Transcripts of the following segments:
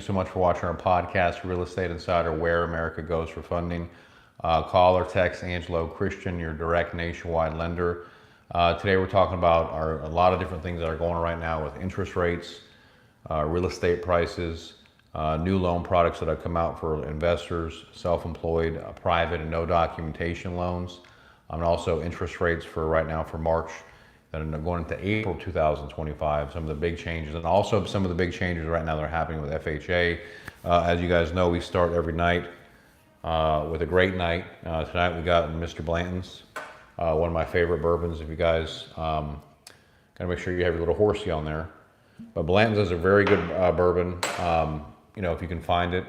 so much for watching our podcast, Real Estate Insider, Where America Goes for Funding. Call or text Angelo Christian, your direct nationwide lender. Today we're talking about a lot of different things that are going on right now with interest rates, real estate prices, new loan products that have come out for investors, self-employed, private and no documentation loans, and also interest rates for right now for March that are going into April 2025, some of the big changes, and also some of the big changes right now that are happening with FHA. As you guys know, we start every night with a great night. Tonight we got Mr. Blanton's, one of my favorite bourbons. If you guys gotta make sure you have your little horsey on there. But Blanton's is a very good bourbon. You know, if you can find it,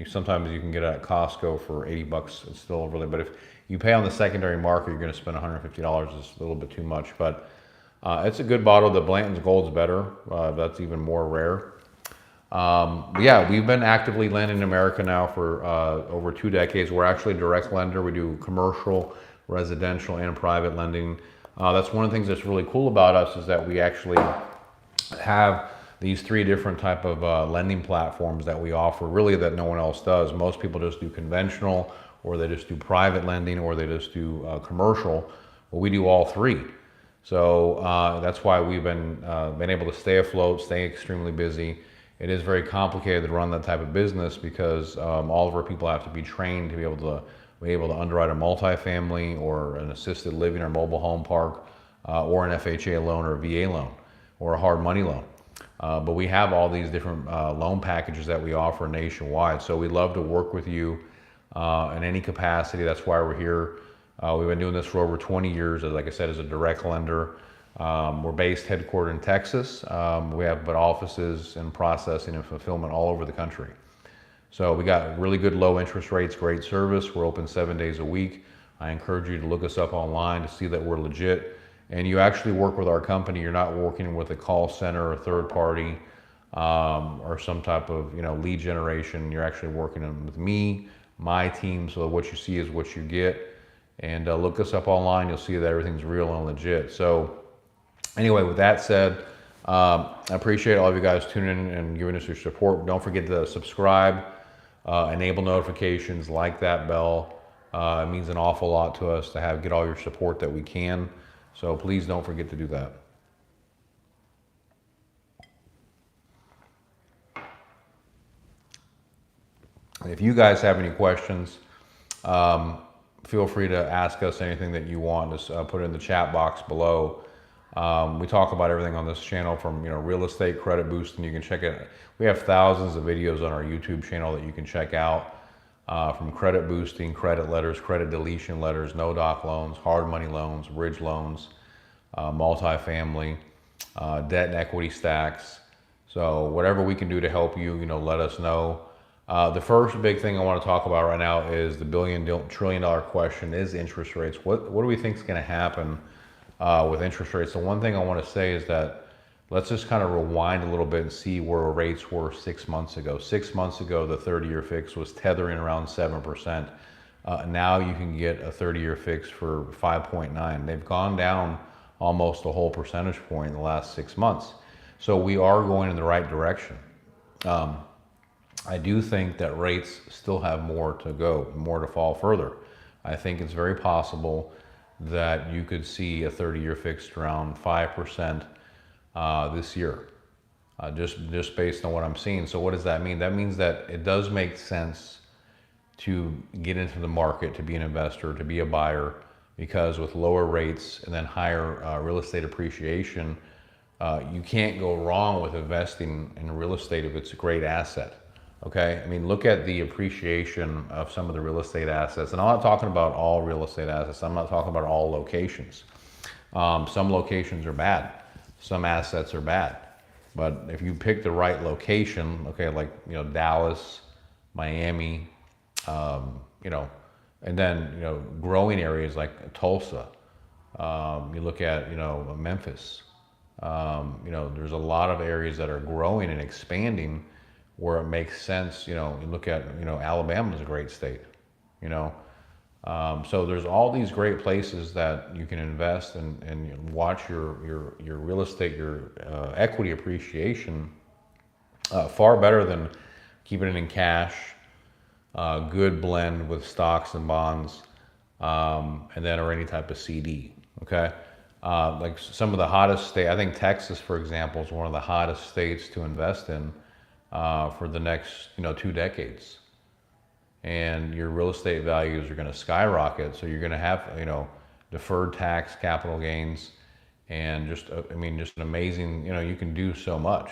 sometimes you can get it at Costco for 80 bucks. It's still really, but if you pay on the secondary market, you're going to spend $150. It's a little bit too much, but it's a good bottle. The Blanton's Gold's better. That's even more rare. But yeah, we've been actively lending in America now for over 2 decades. We're actually a direct lender. We do commercial, residential, and private lending. That's one of the things that's really cool about us is that we actually have these 3 different type of lending platforms that we offer, really, that no one else does. Most people just do conventional, or they just do private lending, or they just do commercial. Well, we do all 3. So that's why we've been able to stay afloat, stay extremely busy. It is very complicated to run that type of business because all of our people have to be trained to be able to underwrite a multifamily or an assisted living or mobile home park or an FHA loan or a VA loan or a hard money loan. But we have all these different loan packages that we offer nationwide. So we'd love to work with you in any capacity. That's why we're here. We've been doing this for over 20 years, like I said, as a direct lender. We're based headquartered in Texas. We have offices and processing and fulfillment all over the country. So we got really good low interest rates, great service. We're open 7 days a week. I encourage you to look us up online to see that we're legit. And you actually work with our company. You're not working with a call center or third party or some type of lead generation. You're actually working with me, my team. So what you see is what you get. And look us up online. You'll see that everything's real and legit. So anyway, with that said, I appreciate all of you guys tuning in and giving us your support. Don't forget to subscribe, enable notifications, like that bell. It means an awful lot to us to get all your support that we can. So please don't forget to do that. And if you guys have any questions, feel free to ask us anything that you want. Just put it in the chat box below. We talk about everything on this channel from real estate, credit boosting. You can check it. We have thousands of videos on our YouTube channel that you can check out, from credit boosting, credit letters, credit deletion letters, no doc loans, hard money loans, bridge loans, multifamily, debt and equity stacks. So whatever we can do to help you, let us know. The first big thing I want to talk about right now is the trillion-dollar question: is interest rates. What do we think is going to happen with interest rates? The one thing I want to say is that let's just kind of rewind a little bit and see where rates were 6 months ago. 6 months ago, the 30-year fix was tethering around 7%. Now you can get a 30-year fix for 5.9. They've gone down almost a whole percentage point in the last 6 months. So we are going in the right direction. I do think that rates still have more to go, more to fall further. I think it's very possible that you could see a 30-year fixed around 5% this year, just based on what I'm seeing. So what does that mean? That means that it does make sense to get into the market, to be an investor, to be a buyer, because with lower rates and then higher real estate appreciation, you can't go wrong with investing in real estate if it's a great asset. Okay, I mean, look at the appreciation of some of the real estate assets. And I'm not talking about all real estate assets. I'm not talking about all locations. Some locations are bad. Some assets are bad. But if you pick the right location, okay, like, Dallas, Miami, and then, growing areas like Tulsa. You look at, Memphis. There's a lot of areas that are growing and expanding where it makes sense. You look at, Alabama is a great state, so there's all these great places that you can invest and watch your real estate, your equity appreciation far better than keeping it in cash, good blend with stocks and bonds, and then or any type of CD. Okay, like some of the hottest state, I think Texas, for example, is one of the hottest states to invest in for the next 2 decades. And your real estate values are going to skyrocket. So you're going to have deferred tax capital gains, and just just an amazing, you can do so much.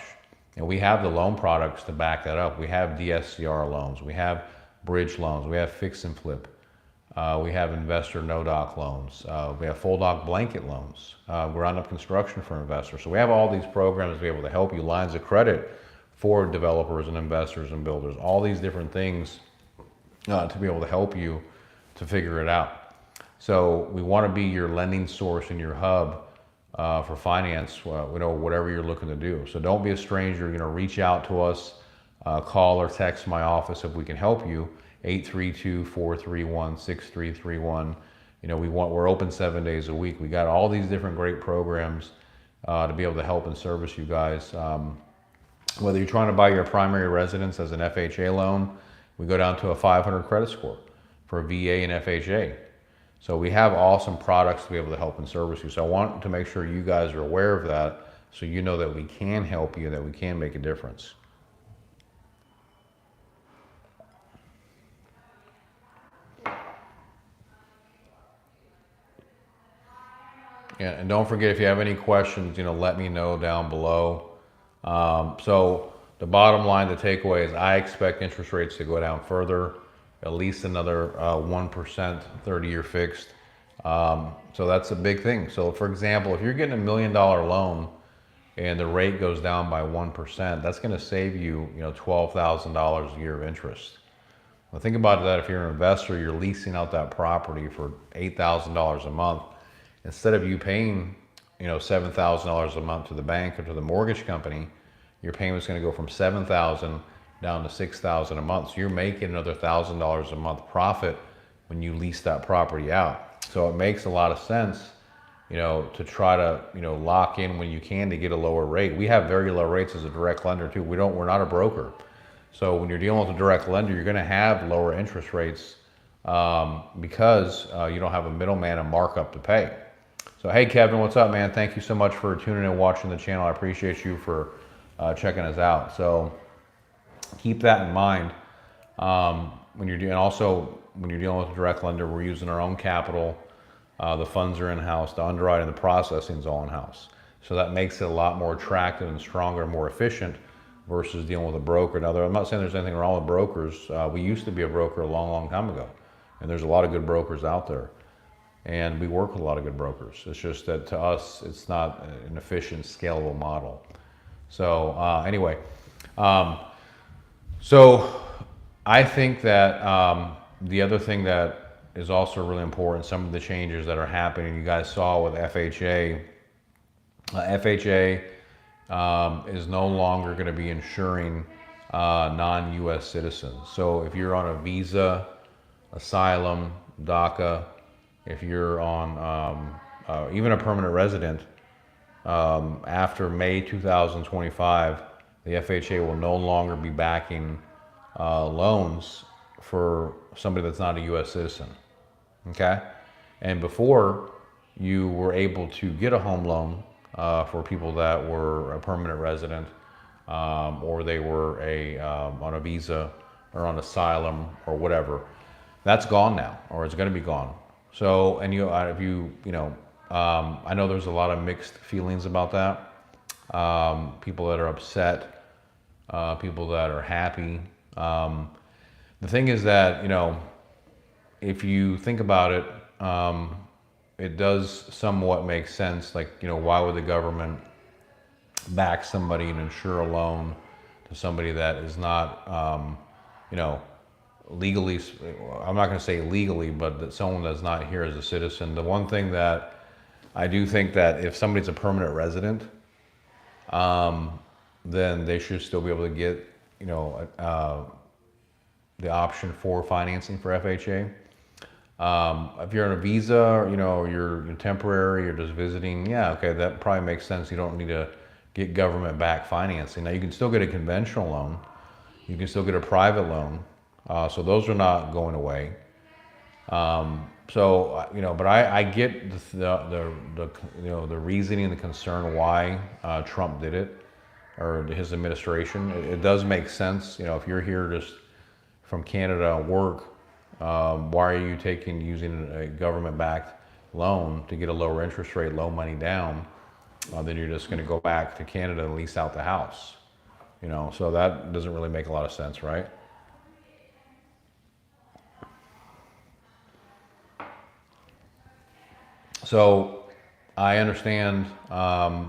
And we have the loan products to back that up. We have DSCR loans, we have bridge loans, we have fix and flip, we have investor no doc loans, we have full doc blanket loans, ground up construction for investors. So we have all these programs to be able to help you, lines of credit for developers and investors and builders, all these different things to be able to help you to figure it out. So we want to be your lending source and your hub for finance, whatever you're looking to do. So don't be a stranger. Reach out to us, call or text my office if we can help you. 832-431-6331. We're open 7 days a week. We got all these different great programs to be able to help and service you guys. Whether you're trying to buy your primary residence as an FHA loan, we go down to a 500 credit score for VA and FHA. So we have awesome products to be able to help and service you. So I want to make sure you guys are aware of that, so you know that we can help you, that we can make a difference. Yeah, and don't forget, if you have any questions, let me know down below. So the bottom line, the takeaway is I expect interest rates to go down further, at least another 1%, 30-year fixed. So that's a big thing. So for example, if you're getting $1 million loan and the rate goes down by 1%, that's going to save you, $12,000 a year of interest. Well, think about that. If you're an investor, you're leasing out that property for $8,000 a month. Instead of you paying, $7,000 a month to the bank or to the mortgage company, your payment's going to go from $7,000 down to $6,000 a month. So you're making another $1,000 a month profit when you lease that property out. So it makes a lot of sense, to try to, lock in when you can to get a lower rate. We have very low rates as a direct lender too. We're not a broker. So when you're dealing with a direct lender, you're going to have lower interest rates because you don't have a middleman and markup to pay. So hey, Kevin, what's up, man? Thank you so much for tuning in and watching the channel. I appreciate you for checking us out. So keep that in mind when you're dealing with a direct lender. We're using our own capital. The funds are in-house. The underwriting, the processing is all in-house. So that makes it a lot more attractive and stronger and more efficient versus dealing with a broker. Now, I'm not saying there's anything wrong with brokers. We used to be a broker a long, long time ago, and there's a lot of good brokers out there. And we work with a lot of good brokers. It's just that to us, it's not an efficient, scalable model. So anyway, so I think that the other thing that is also really important, some of the changes that are happening, you guys saw with FHA. FHA is no longer going to be insuring non-U.S. citizens. So if you're on a visa, asylum, DACA, if you're on even a permanent resident, after May 2025, the FHA will no longer be backing loans for somebody that's not a U.S. citizen. Okay? And before, you were able to get a home loan for people that were a permanent resident, or they were on a visa or on asylum or whatever. That's gone now, or it's going to be gone. So, and I know there's a lot of mixed feelings about that. People that are upset, people that are happy. The thing is that, if you think about it, it does somewhat make sense. Like, why would the government back somebody and insure a loan to somebody that is not, legally, I'm not going to say legally, but that someone that's not here as a citizen. The one thing that I do think that if somebody's a permanent resident, then they should still be able to get, the option for financing for FHA. If you're on a visa, or, you're temporary, you're just visiting, yeah, okay, that probably makes sense. You don't need to get government-backed financing. Now, you can still get a conventional loan, You can still get a private loan. So those are not going away. But I get the reasoning and the concern why Trump did it, or his administration. It does make sense. If you're here just from Canada work, why are you using a government-backed loan to get a lower interest rate, loan money down? Then you're just going to go back to Canada and lease out the house. So that doesn't really make a lot of sense, right? So I understand, the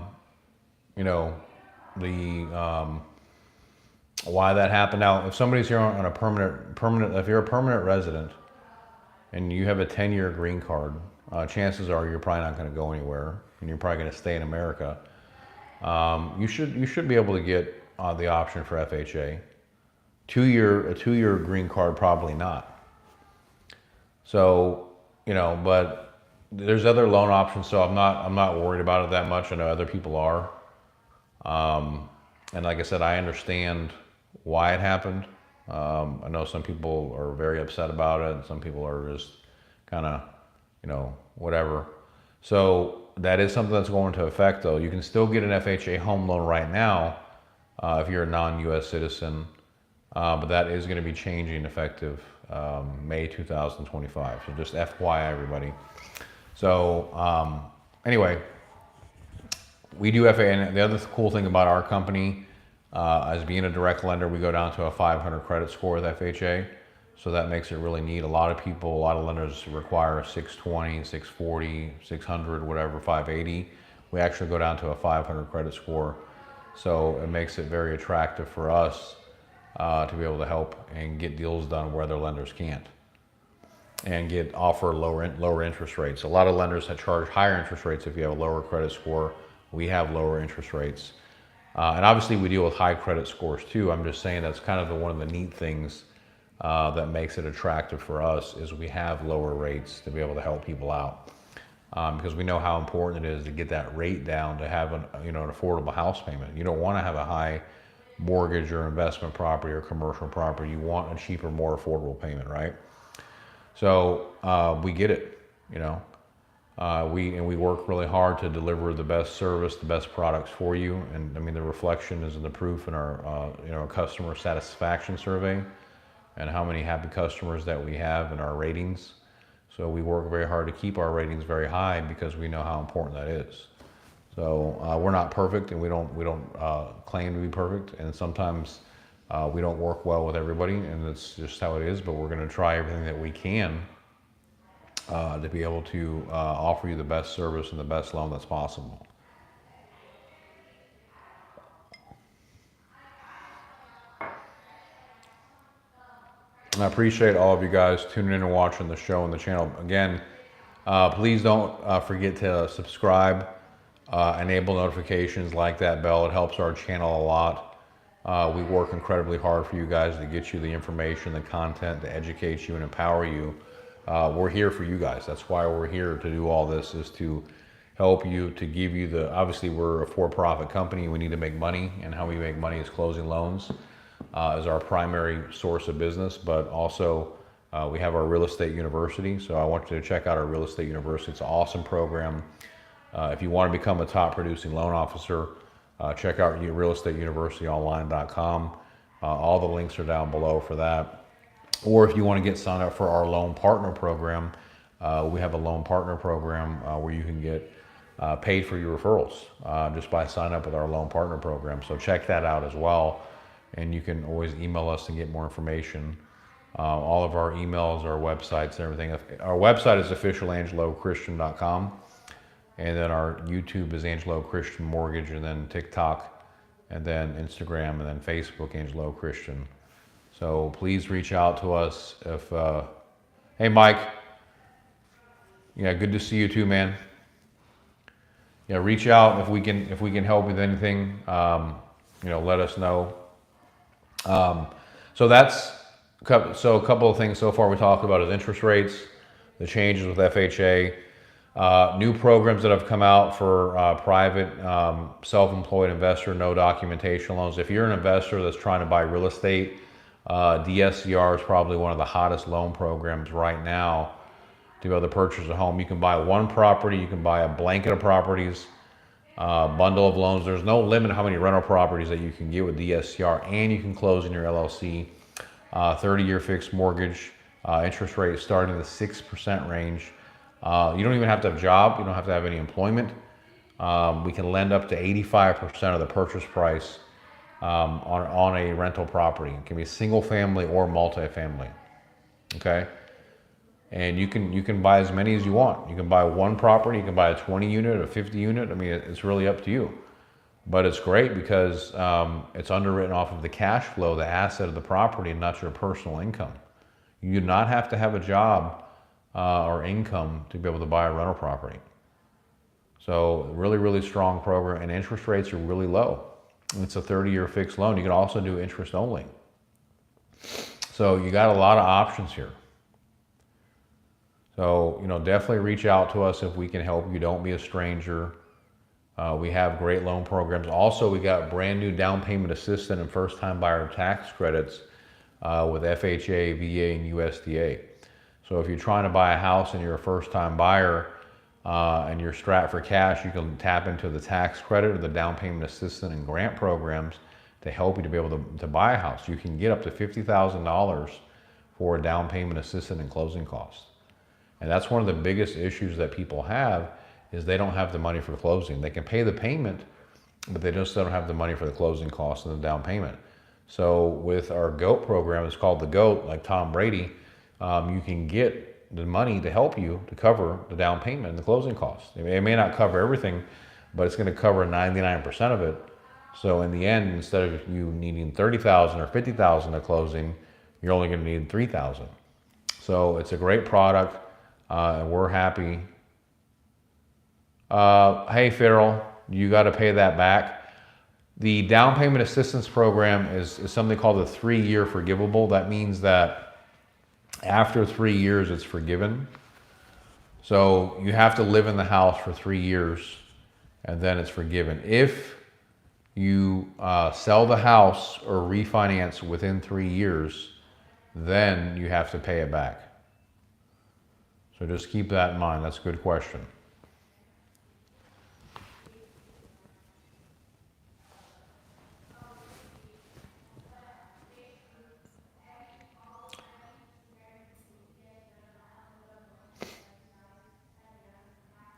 why that happened. Now, if somebody's here on a if you're a permanent resident and you have a 10-year green card, chances are you're probably not going to go anywhere, and you're probably going to stay in America. You should be able to get the option for FHA. A 2-year green card, probably not. So, but there's other loan options, so I'm not worried about it that much. I know other people are. And like I said, I understand why it happened. I know some people are very upset about it, and some people are just kind of, whatever. So that is something that's going to affect, though. You can still get an FHA home loan right now if you're a non-U.S. citizen, but that is going to be changing effective May 2025. So just FYI, everybody. So anyway, we do FHA, and the other cool thing about our company, as being a direct lender, we go down to a 500 credit score with FHA. So that makes it really neat. A lot of lenders require 620, 640, 600, whatever, 580. We actually go down to a 500 credit score. So it makes it very attractive for us to be able to help and get deals done where other lenders can't, and offer lower interest rates. A lot of lenders that charge higher interest rates if you have a lower credit score. We have lower interest rates. And obviously we deal with high credit scores too. I'm just saying that's kind of one of the neat things that makes it attractive for us, is we have lower rates to be able to help people out. Because we know how important it is to get that rate down to have an affordable house payment. You don't want to have a high mortgage or investment property or commercial property. You want a cheaper, more affordable payment, right? So we get it, we work really hard to deliver the best service, the best products for you. And I mean, the reflection is in the proof in our customer satisfaction survey, and how many happy customers that we have in our ratings. So we work very hard to keep our ratings very high, because we know how important that is. So we're not perfect, and we don't claim to be perfect, and sometimes we don't work well with everybody, and it's just how it is. But we're going to try everything that we can to be able to offer you the best service and the best loan that's possible. And I appreciate all of you guys tuning in and watching the show and the channel. Again, please don't forget to subscribe, enable notifications, like that bell. It helps our channel a lot. We work incredibly hard for you guys to get you the information, the content, to educate you and empower you. We're here for you guys. That's why we're here to do all this, is to help you, to give you obviously we're a for-profit company. We need to make money, and how we make money is closing loans as our primary source of business. But also we have our real estate university. So I want you to check out our real estate university. It's an awesome program. If you want to become a top producing loan officer, check out realestateuniversityonline.com. All the links are down below for that. Or if you want to get signed up for our loan partner program, we have a loan partner program where you can get paid for your referrals just by signing up with our loan partner program. So check that out as well. And you can always email us and get more information. All of our emails, our websites, and everything. Our website is officialangelochristian.com. And then our YouTube is Angelo Christian Mortgage, and then TikTok, and then Instagram, and then Facebook, Angelo Christian. So please reach out to us. Hey, Mike. Yeah, good to see you too, man. Yeah, reach out if we can help with anything. Let us know. So a couple of things so far we talked about is interest rates, the changes with FHA, new programs that have come out for private self-employed investor, no documentation loans. If you're an investor that's trying to buy real estate DSCR is probably one of the hottest loan programs right now to be able to purchase a home. You can buy one property, you can buy a blanket of properties, bundle of loans. There's no limit how many rental properties that you can get with DSCR, and you can close in your LLC. 30-year fixed mortgage, interest rate starting in the 6% range. You don't even have to have a job. You don't have to have any employment. We can lend up to 85% of the purchase price on a rental property. It can be single family or multifamily. Okay. And you can buy as many as you want. You can buy one property, you can buy a 20 unit, a 50 unit. I mean, it's really up to you. But it's great because it's underwritten off of the cash flow, the asset of the property, and not your personal income. You do not have to have a job or income to be able to buy a rental property. So really, really strong program, and interest rates are really low. It's a 30-year fixed loan. You can also do interest only. So you got a lot of options here. So, definitely reach out to us if we can help you. Don't be a stranger. We have great loan programs. Also, we got brand new down payment assistance and first-time buyer tax credits with FHA, VA, and USDA. So if you're trying to buy a house and you're a first-time buyer and you're strapped for cash, you can tap into the tax credit or the down payment assistance and grant programs to help you to be able to buy a house. You can get up to $50,000 for a down payment assistance and closing costs. And that's one of the biggest issues that people have, is they don't have the money for closing. They can pay the payment, but they just don't have the money for the closing costs and the down payment. So with our GOAT program, it's called the GOAT, like Tom Brady, you can get the money to help you to cover the down payment and the closing costs. It may not cover everything, but it's going to cover 99% of it. So in the end, instead of you needing $30,000 or $50,000 at closing, you're only going to need $3,000. So it's a great product. And we're happy. Hey, Farrell, you got to pay that back. The down payment assistance program is something called a 3-year forgivable. That means that after 3 years, it's forgiven. So you have to live in the house for 3 years, and then it's forgiven. If you sell the house or refinance within 3 years, then you have to pay it back. So just keep that in mind. That's a good question.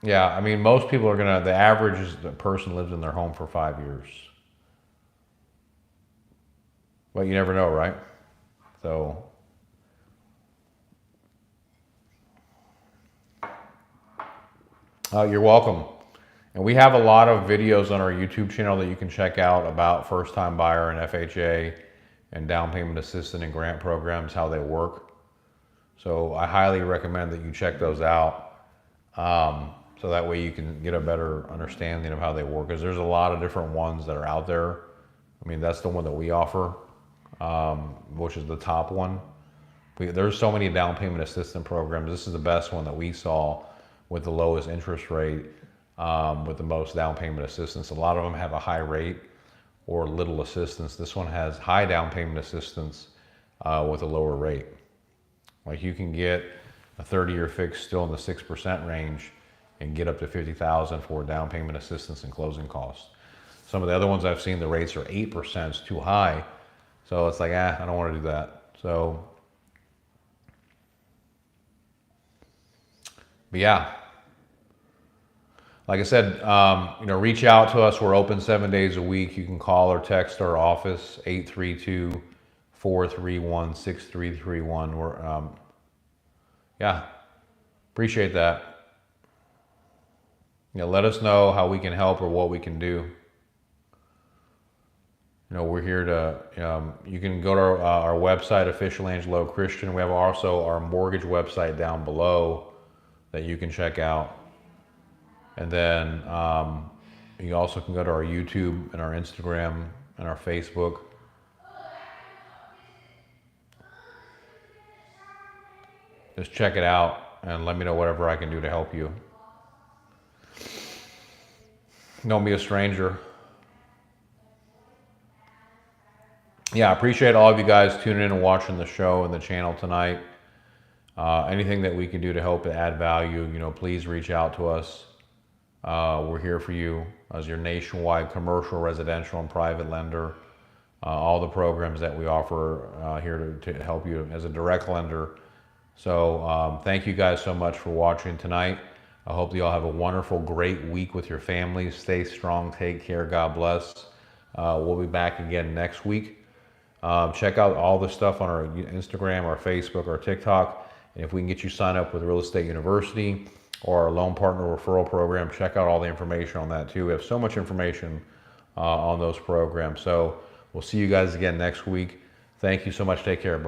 Yeah, I mean, most people are the average is the person lives in their home for 5 years. But you never know, right? So. You're welcome. And we have a lot of videos on our YouTube channel that you can check out about first-time buyer and FHA and down payment assistance and grant programs, how they work. So I highly recommend that you check those out, so that way you can get a better understanding of how they work, because there's a lot of different ones that are out there. I mean, that's the one that we offer, which is the top one. There's so many down payment assistance programs. This is the best one that we saw, with the lowest interest rate, with the most down payment assistance. A lot of them have a high rate or little assistance. This one has high down payment assistance with a lower rate. Like, you can get a 30-year fix still in the 6% range and get up to $50,000 for down payment assistance and closing costs. Some of the other ones I've seen, the rates are 8%, it's too high. So it's like, I don't want to do that. So, but yeah, like I said, reach out to us. We're open 7 days a week. You can call or text our office, 832-431-6331. We're, appreciate that. Let us know how we can help or what we can do. We're here to, you can go to our website, Official Angelo Christian. We have also our mortgage website down below that you can check out. And then you also can go to our YouTube and our Instagram and our Facebook. Just check it out and let me know whatever I can do to help you. Don't be a stranger. Yeah, I appreciate all of you guys tuning in and watching the show and the channel tonight. Anything that we can do to help add value, please reach out to us. We're here for you as your nationwide commercial, residential, and private lender. All the programs that we offer here to help you as a direct lender. So thank you guys so much for watching tonight. I hope you all have a wonderful, great week with your families. Stay strong, take care, God bless. We'll be back again next week. Check out all the stuff on our Instagram, our Facebook, our TikTok. And if we can get you signed up with Real Estate University or our loan partner referral program, check out all the information on that too. We have so much information on those programs. So we'll see you guys again next week. Thank you so much. Take care.